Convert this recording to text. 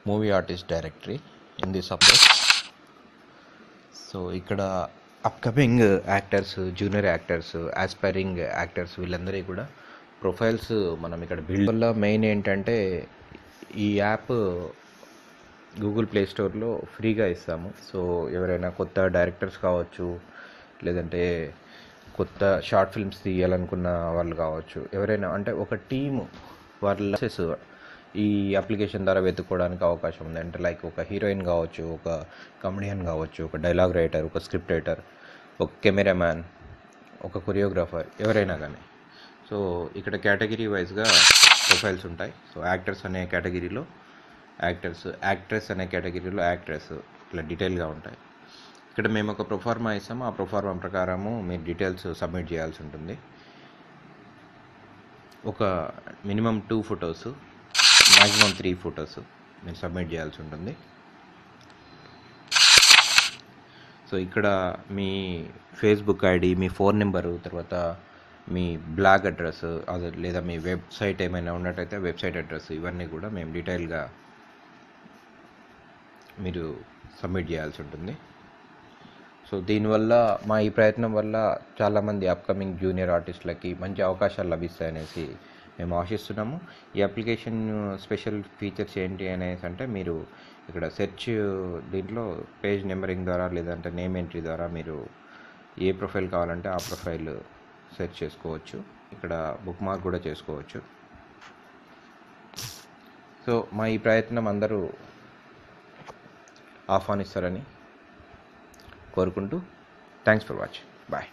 Movie artist directory in this update. So ఇక్కడ upcoming actors, junior actors, aspiring actors వీళ్ళందరికీ కూడా profiles మనం ఇక్కడ బిల్డ్ వల్ల మెయిన్ ఏంటంటే ఈ యాప్ గూగుల్ ప్లే స్టోర్లో ఫ్రీగా ఇస్తాము. సో ఎవరైనా కొత్త డైరెక్టర్స్ కావచ్చు, లేదంటే కొత్త షార్ట్ ఫిల్మ్స్ తీయాలనుకున్న వాళ్ళు కావచ్చు, ఎవరైనా అంటే ఒక టీము వాళ్ళ ఈ అప్లికేషన్ ద్వారా వెతుక్కోవడానికి అవకాశం ఉంది. అంటే లైక్ ఒక హీరోయిన్ కావచ్చు, ఒక కమెడియన్ కావచ్చు, ఒక డైలాగ్ రైటర్, ఒక స్క్రిప్ట్ రైటర్, ఒక కెమెరామ్యాన్, ఒక కొరియోగ్రాఫర్, ఎవరైనా కానీ. సో ఇక్కడ కేటగిరీ వైజ్గా ప్రొఫైల్స్ ఉంటాయి. సో యాక్టర్స్ అనే కేటగిరీలో యాక్టర్స్, యాక్ట్రెస్ అనే కేటగిరీలో యాక్ట్రెస్, ఇట్లా డీటెయిల్గా ఉంటాయి. ఇక్కడ మేము ఒక ప్రొఫార్మా ఇస్తాము. ఆ ప్రొఫార్మా ప్రకారము మీరు డీటెయిల్స్ సబ్మిట్ చేయాల్సి ఉంటుంది. ఒక మినిమం 2 ఫొటోస్, మ్యాక్సిమం 3 ఫొటోస్ మీరు సబ్మిట్ చేయాల్సి ఉంటుంది. సో ఇక్కడ మీ ఫేస్బుక్ ఐడి, మీ ఫోన్ నెంబరు, తర్వాత మీ బ్లాగ్ అడ్రస్, అది లేదా మీ వెబ్సైట్ ఏమైనా ఉన్నట్టయితే వెబ్సైట్ అడ్రస్, ఇవన్నీ కూడా మేము డీటెయిల్గా మీరు సబ్మిట్ చేయాల్సి ఉంటుంది. సో దీనివల్ల మా ఈ ప్రయత్నం వల్ల చాలామంది అప్కమింగ్ జూనియర్ ఆర్టిస్టులకి మంచి అవకాశాలు లభిస్తాయనేసి మేము ఆశిస్తున్నాము. ఈ అప్లికేషన్ స్పెషల్ ఫీచర్స్ ఏంటి అనేసి అంటే మీరు ఇక్కడ సెర్చ్ దీంట్లో పేజ్ నెంబరింగ్ ద్వారా, లేదంటే నేమ్ ఎంట్రీ ద్వారా మీరు ఏ ప్రొఫైల్ కావాలంటే ఆ ప్రొఫైల్ సెర్చ్ చేసుకోవచ్చు. ఇక్కడ బుక్ మార్క్ కూడా చేసుకోవచ్చు. సో మా ఈ ప్రయత్నం అందరూ ఆహ్వానిస్తారని కోరుకుంటూ థ్యాంక్స్ ఫర్ వాచింగ్. బాయ్.